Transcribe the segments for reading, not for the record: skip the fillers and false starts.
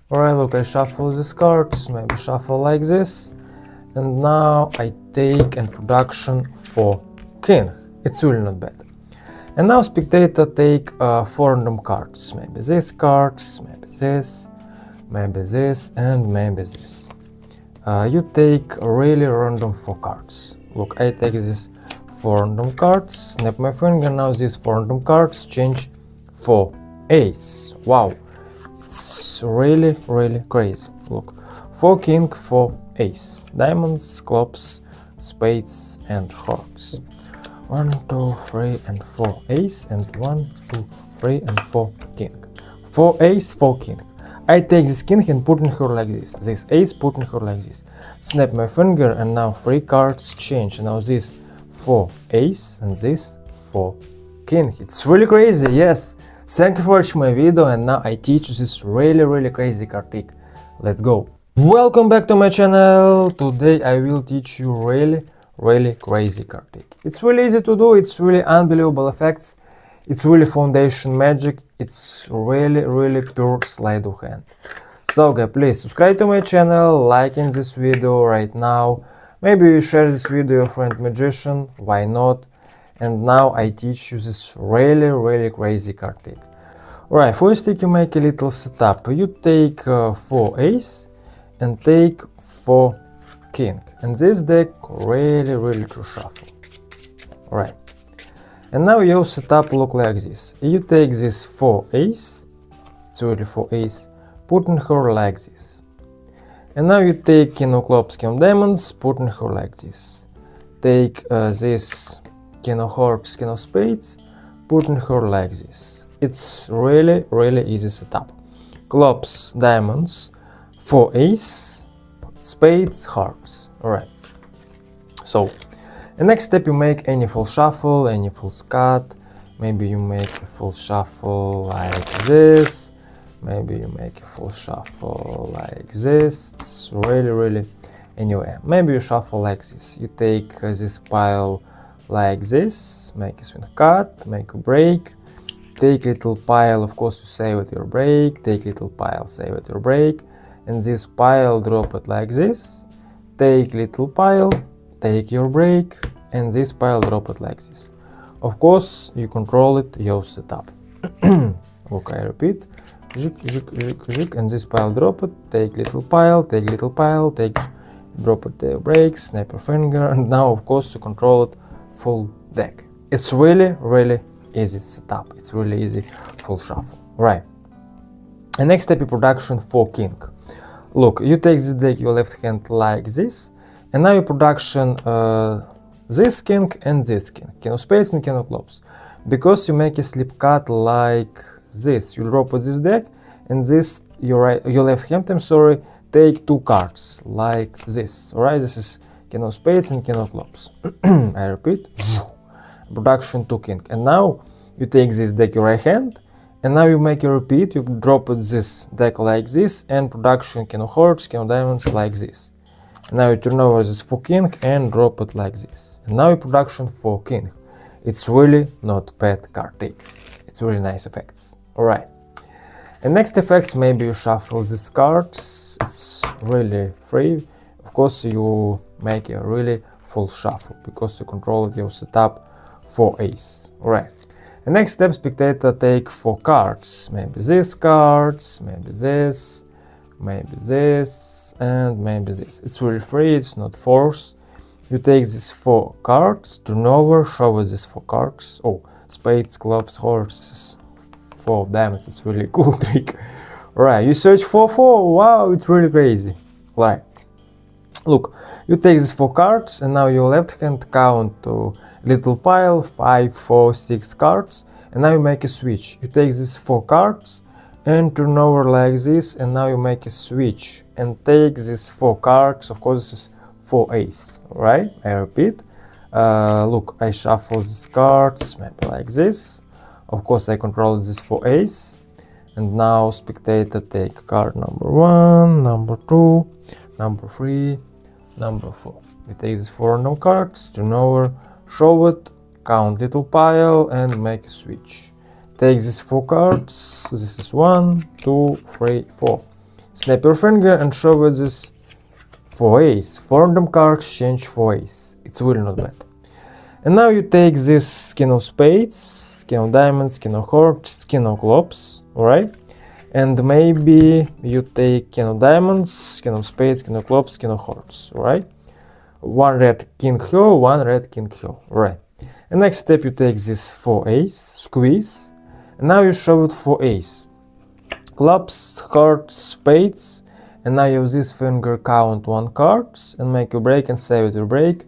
Alright, look, I shuffle these cards, maybe shuffle like this, and now I take in production 4 king. It's really not bad. And now spectator take 4 random cards, maybe these cards, maybe this, and maybe this. You take really random 4 cards. Look, I take this 4 random cards, snap my finger, now these 4 random cards change for ace. Wow, it's really crazy. Look, 4 king, 4 ace, diamonds, clubs, spades and hearts. 1, 2, 3 and 4 ace, and 1, 2, 3 and 4 king. 4 ace, 4 king. I take this king and put in her like this ace put in her like this. Snap my finger and now 3 cards change. Now this 4 ace and this 4 king. It's really crazy, yes. Thank you for watching my video, and now I teach you this really crazy card trick. Let's go. Welcome back to my channel. Today I will teach you really crazy card trick. It's really easy to do, it's really unbelievable effects. It's really foundation magic, it's really pure sleight of hand. So guys, please subscribe to my channel, like in this video right now. Maybe you share this video with your friend magician, why not? And now I teach you this really crazy card trick. Alright, first you make a little setup. You take 4 ace and take 4 king. And this deck really to shuffle. Alright. And now your setup look like this. You take this 4 ace, it's really 4 ace, put in her like this. And now you take king of clubs, king of diamonds, put in her like this. Take this king of hearts, king of spades, put in her like this. It's really easy setup. Clubs, diamonds, 4 ace, spades, hearts. Alright. So the next step, you make any full shuffle, any full scat. Maybe you make a full shuffle like this. Maybe you make a full shuffle like this. It's really anyway. Maybe you shuffle like this. You take this pile like this, make a swing cut, make a break. Take little pile, of course you save it your break. Take little pile, save it your break. And this pile, drop it like this. Take little pile, take your break, and this pile drop it like this. Of course, you control it, your setup. Look, I repeat, zhik, and this pile drop it, take little pile, take, drop it the break, snap your finger, and now of course you control it full deck. It's really easy setup, it's really easy full shuffle. Right. The next step in production, 4 king. Look, you take this deck, your left hand like this. And now your production this king and this king of spades and king of clubs. Because you make a slip cut like this, you drop this deck and this your left hand, I'm sorry, take 2 cards like this. Alright, this is king of spades and king of clubs. I repeat, production 2 king. And now you take this deck your right hand, and now you make a repeat, you drop this deck like this, and production king of hearts, king of diamonds like this. Now you turn over this 4 king and drop it like this. And now your production 4 king. It's really not bad card trick. It's really nice effects. Alright. And next effects, maybe you shuffle these cards. It's really free. Of course you make a really full shuffle because you control your setup 4 ace. Alright. The next step, spectator take 4 cards. Maybe these cards, maybe this, and maybe this. It's really free, it's not force. You take these 4 cards, turn over, show these 4 cards. Oh, spades, clubs, horses, 4 of diamonds. It's really cool trick. Alright, you search for 4. Wow, it's really crazy. Alright. Look, you take these 4 cards and now your left hand count to little pile 5, 4, 6 cards, and now you make a switch. You take these 4 cards and turn over like this, and now you make a switch and take these 4 cards. Of course, this is 4 ace. Right? I repeat. Look, I shuffle these cards maybe like this. Of course, I control this 4 ace, and now spectator take card number 1, number 2, number 3, number 4. We take these 4 random cards, turn over, show it, count little pile, and make a switch. Take these 4 cards, this is 1, 2, 3, 4. snap your finger and show it this 4 ace. 4 random cards change 4 ace. It's really not bad. And now you take this king of spades, king of diamonds, king of hearts, king of clubs, alright? And maybe you take king of diamonds, king of spades, king of clubs, king of hearts, alright? One red king here, one red king here, right? And next step you take this 4 ace, squeeze, and now you show it 4 ace. Clubs, hearts, spades, and now use this finger count 1 cards and make a break and save it your break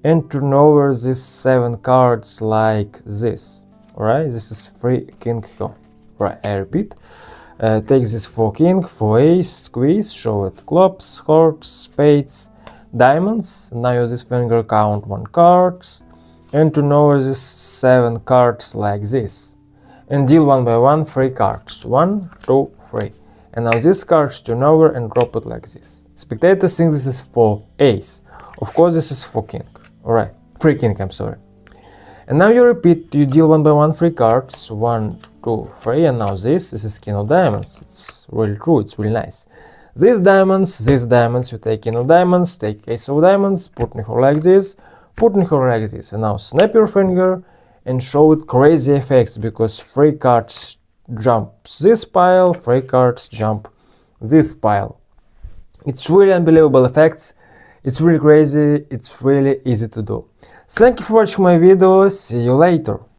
and turn over these 7 cards like this, alright? This is 3 king here, right? I repeat. Take this 4 king, 4 ace, squeeze, show it clubs, hearts, spades, diamonds, and now use this finger count 1 cards and turn over these 7 cards like this and deal 1 by 1 3 cards, 1, 2, 3, and now these cards turn over and drop it like this. Spectators think this is 4 ace, of course this is 4 king, alright, 3 king, I'm sorry. And now you repeat, you deal 1 by 1 3 cards, 1, 2, 3, and now this is king of diamonds. It's really true, it's really nice. These diamonds, you take king of diamonds, take ace of diamonds, put in here like this, put in here like this, and now snap your finger and show it crazy effects, because 3 cards jump this pile, 3 cards jump this pile. It's really unbelievable effects, it's really crazy, it's really easy to do. Thank you for watching my video, see you later.